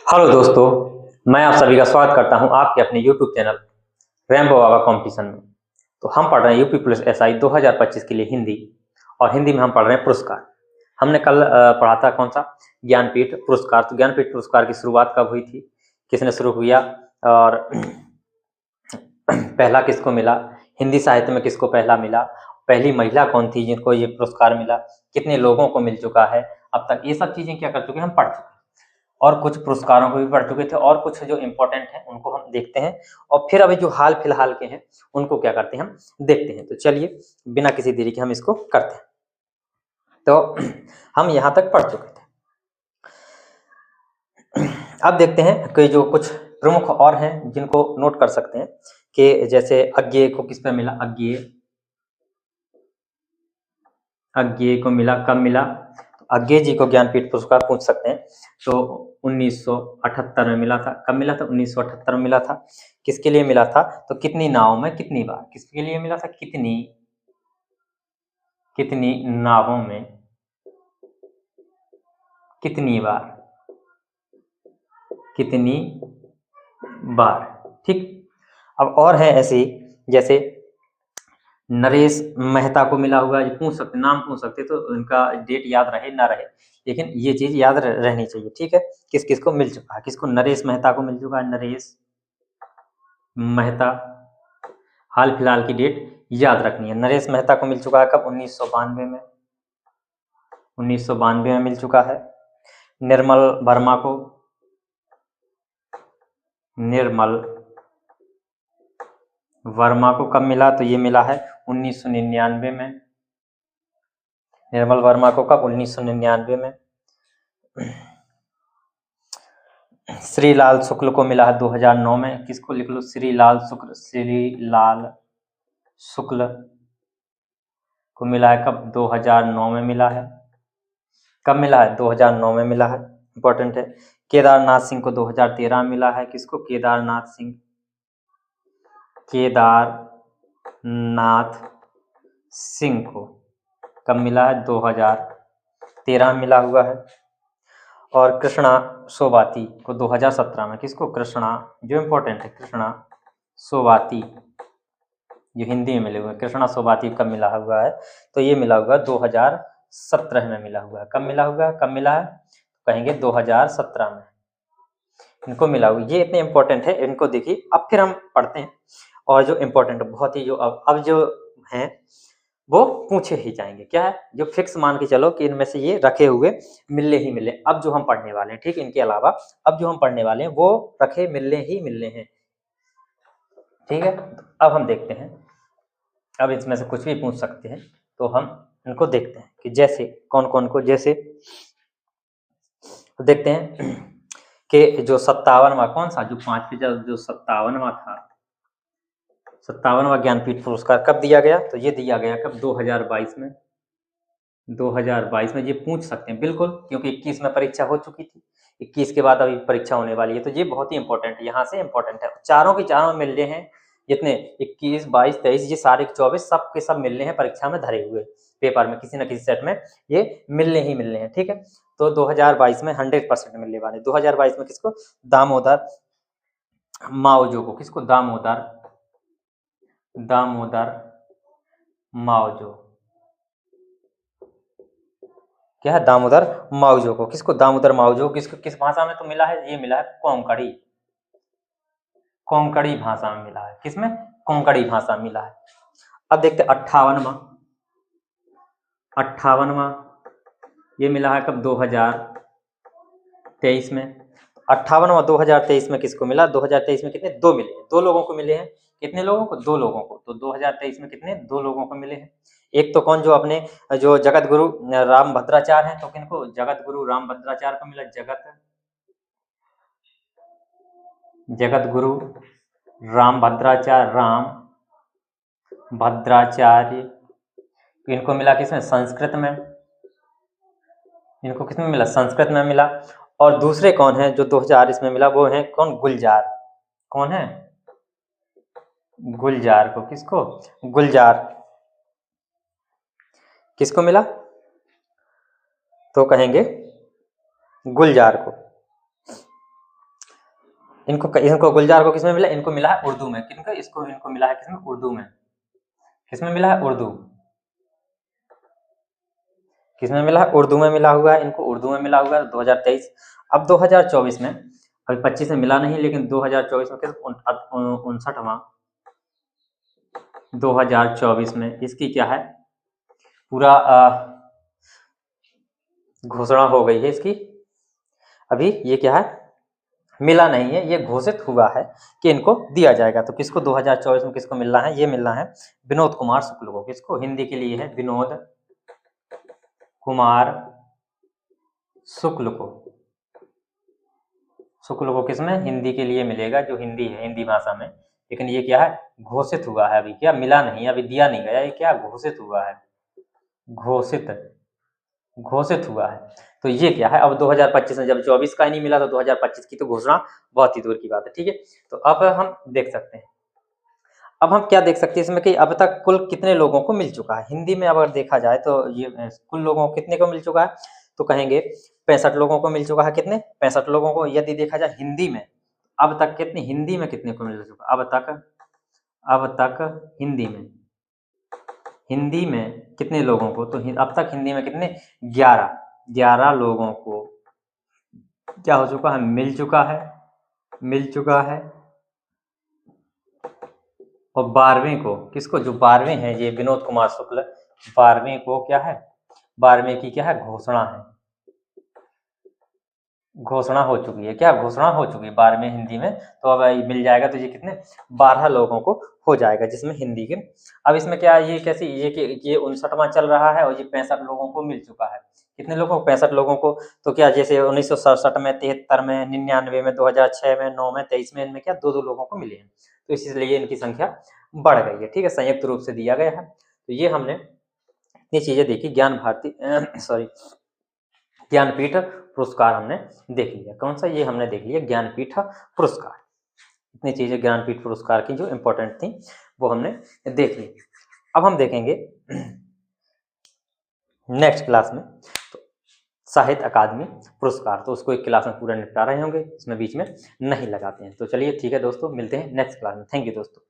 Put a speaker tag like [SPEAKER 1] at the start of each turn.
[SPEAKER 1] Hello दोस्तों, मैं आप सभी का स्वागत करता हूं आपके अपने YouTube चैनल रैम्बो बाबा कंपटीशन में। तो हम पढ़ रहे हैं यूपी पुलिस एसआई 2025 के लिए हिंदी, और हिंदी में हम पढ़ रहे हैं पुरस्कार। हमने कल पढ़ा था कौन सा, ज्ञानपीठ पुरस्कार। तो ज्ञानपीठ पुरस्कार की शुरुआत कब हुई थी, किसने शुरू किया, और पहला किसको मिला, हिंदी साहित्य में किसको पहला मिला, पहली महिला कौन थी जिनको ये पुरस्कार मिला, कितने लोगों को मिल चुका है अब तक, ये सब चीजें क्या कर चुके हैं, हम पढ़ चुके हैं। और कुछ पुरस्कारों को भी पढ़ चुके थे, और कुछ जो इम्पोर्टेंट हैं उनको हम देखते हैं, और फिर अभी जो हाल फिलहाल के हैं उनको क्या करते हैं, हम देखते हैं। तो चलिए बिना किसी देरी के हम इसको करते हैं। तो हम यहाँ तक पढ़ चुके थे। अब देखते हैं कि जो कुछ प्रमुख और हैं जिनको नोट कर सकते हैं, कि जैसे अज्ञेय को किस पे मिला, अज्ञेय को मिला, कब मिला, अज्ञेय जी को ज्ञानपीठ पुरस्कार पूछ सकते हैं। तो 1978 में मिला था। कब मिला था, 1978 में मिला था। किसके लिए मिला था, तो कितनी नावों में कितनी बार, किसके लिए मिला था, कितनी नावों में कितनी बार। ठीक। अब और है ऐसे, जैसे नरेश मेहता को मिला हुआ, ये पूछ सकते, नाम पूछ सकते, तो उनका डेट याद रहे ना रहे, लेकिन ये चीज याद रहनी चाहिए। ठीक है, किस किस को मिल चुका है, किसको, नरेश मेहता को मिल चुका है, नरेश मेहता। हाल फिलहाल की डेट याद रखनी है। नरेश मेहता को मिल चुका है कब, 1992 में, 1992 में मिल चुका है। निर्मल वर्मा को कब मिला, तो ये मिला है 1999 में। निर्मल वर्मा को कब, 1999 में। श्रीलाल शुक्ल को मिला है 2009 में। किसको लिख लो, श्रीलाल शुक्ल को मिला है कब, 2009 में मिला है। कब मिला है, 2009 में मिला है, इंपॉर्टेंट है। केदारनाथ सिंह को 2013 में मिला है। किसको, केदारनाथ सिंह को कब मिला है, 2013 में मिला हुआ है। और कृष्णा सोबाती को 2017 में। किसको, कृष्णा, जो इम्पोर्टेंट है, कृष्णा सोबाती, जो हिंदी में मिले हुए, कृष्णा सोबाती कब मिला हुआ है, तो ये मिला हुआ 2017 में मिला हुआ है। कब मिला हुआ है, कब मिला है, कहेंगे 2017 में इनको मिला हुआ। ये इतने इंपॉर्टेंट है, इनको देखिए। अब फिर हम पढ़ते हैं, और जो इम्पोर्टेंट बहुत ही, जो अब जो हैं वो पूछे ही जाएंगे। क्या है, जो फिक्स मान के चलो कि इनमें से ये रखे हुए मिलने ही मिले। अब जो हम पढ़ने वाले हैं, ठीक, इनके अलावा अब जो हम पढ़ने वाले हैं वो रखे मिलने ही मिलने हैं। ठीक है, अब हम देखते हैं। अब इसमें से कुछ भी पूछ सकते हैं, तो हम इनको देखते हैं कि जैसे कौन कौन को, जैसे देखते हैं कि जो 57वां, कौन सा, जो 5 जो 57वां था, 57वां ज्ञानपीठ पुरस्कार कब दिया गया, तो ये दिया गया कब, 2022 में। 2022 में ये पूछ सकते हैं बिल्कुल, क्योंकि 21 में परीक्षा हो चुकी थी, 21 के बाद अभी परीक्षा होने वाली है। तो ये बहुत ही इंपॉर्टेंट है, यहाँ से इंपॉर्टेंट है। चारों के चारों मिल रहे हैं, जितने 21, 22, 23, ये सारे 24 सब के सब मिलने हैं परीक्षा में धरे हुए, पेपर में किसी न किसी सेट में ये मिलने ही मिलने हैं। ठीक है, तो 2022 में 100% मिलने वाले। 2022 में किसको, दामोदर माओजो को। किसको, दामोदर माओजो, क्या है, दामोदर माओजो को। किसको, दामोदर माओजो, किसको, किस भाषा में तो मिला है, ये मिला है कोंकणी भाषा में मिला है। किसमें, कोंकणी भाषा में मिला है। अब देखते 58वां ये मिला है कब, 2023 में। 58वां 2023 में किसको मिला, 2023 में कितने, दो मिले हैं, दो लोगों को मिले हैं। कितने लोगों को, दो लोगों को। तो 2023 में कितने, दो लोगों को मिले हैं। एक तो कौन, जो अपने जो जगत गुरु राम भद्राचार्य हैं, तो किनको, जगत गुरु राम भद्राचार्य को मिला। जगत गुरु राम भद्राचार्य इनको मिला किसमें, संस्कृत में। इनको किसमें मिला, संस्कृत में मिला। और दूसरे कौन है जो 2000 इसमें मिला, वो है कौन, गुलजार। कौन है, गुलजार को। किसको, गुलजार किसको मिला, तो कहेंगे गुलजार को। इनको गुलजार को किसमें मिला? इनको मिला है उर्दू में। किनको? इनको मिला है किसमें? उर्दू में। किसमें मिला है? उर्दू। किसमें मिला है? उर्दू में मिला हुआ है, इनको उर्दू में मिला हुआ है 2023। अब 2024 में, अभी 25 में मिला नहीं, लेकिन 2024 में किस 59वां 2024 में इसकी क्या है, पूरा घोषणा हो गई है इसकी। अभी ये क्या है, मिला नहीं है, ये घोषित हुआ है कि इनको दिया जाएगा। तो किसको 2024 में किसको मिलना है? ये मिलना है विनोद कुमार शुक्ल को। किसको? हिंदी के लिए है विनोद कुमार शुक्ल को। शुक्ल को किसमें? हिंदी के लिए मिलेगा, जो हिंदी है, हिंदी भाषा में। लेकिन ये क्या है, घोषित हुआ है, अभी क्या मिला नहीं, अभी दिया नहीं गया, ये क्या घोषित हुआ है, घोषित घोषित हुआ है। तो ये क्या है, अब 2025 में जब 24 का ही नहीं मिला, तो 2025 की तो घोषणा बहुत ही दूर की बात है। ठीक है, तो अब हम देख सकते हैं, अब हम क्या देख सकते हैं इसमें कि अब तक कुल कितने लोगों को मिल चुका है। हिंदी में अगर देखा जाए तो ये कुल लोगों को कितने को मिल चुका है, तो कहेंगे 65 लोगों को मिल चुका है। कितने? 65 लोगों को। यदि देखा जाए हिंदी में, अब तक कितने, हिंदी में कितने को मिल चुका अब तक हिंदी में कितने लोगों को, तो अब तक हिंदी में कितने, 11 लोगों को क्या हो चुका है, मिल चुका है। और 12वें को, किसको? जो 12वें हैं ये विनोद कुमार शुक्ल, 12वें को क्या है, 12वें की क्या है, घोषणा है, घोषणा हो चुकी है। क्या घोषणा हो चुकी है 12वें हिंदी में, तो अब ये मिल जाएगा। तो ये कितने, 12 लोगों को हो जाएगा, जिसमें हिंदी के। अब इसमें क्या, ये कैसी, ये 59वां चल रहा है, और ये 65 लोगों को मिल चुका है। कितने लोगों को? 65 लोगों को। तो क्या, जैसे 1967 में, 73 में, 99 में, 2006 में, 9 में, 23 में, इनमें क्या 2-2 लोगों को मिले हैं। तो इसलिए इनकी संख्या बढ़ गई है। ठीक है, संयुक्त रूप से दिया गया है। तो ये हमने ये चीजें देखी, ज्ञान भारती सॉरी ज्ञानपीठ पुरस्कार हमने देख लिया। कौन सा? ये हमने देख लिया ज्ञानपीठ पुरस्कार। इतनी चीजें ज्ञानपीठ पुरस्कार की जो इंपॉर्टेंट थी वो हमने देख ली। अब हम देखेंगे नेक्स्ट क्लास में तो साहित्य अकादमी पुरस्कार, तो उसको एक क्लास में पूरा निपटा रहे होंगे, इसमें बीच में नहीं लगाते हैं। तो चलिए ठीक है दोस्तों, मिलते हैं नेक्स्ट क्लास में। थैंक यू दोस्तों।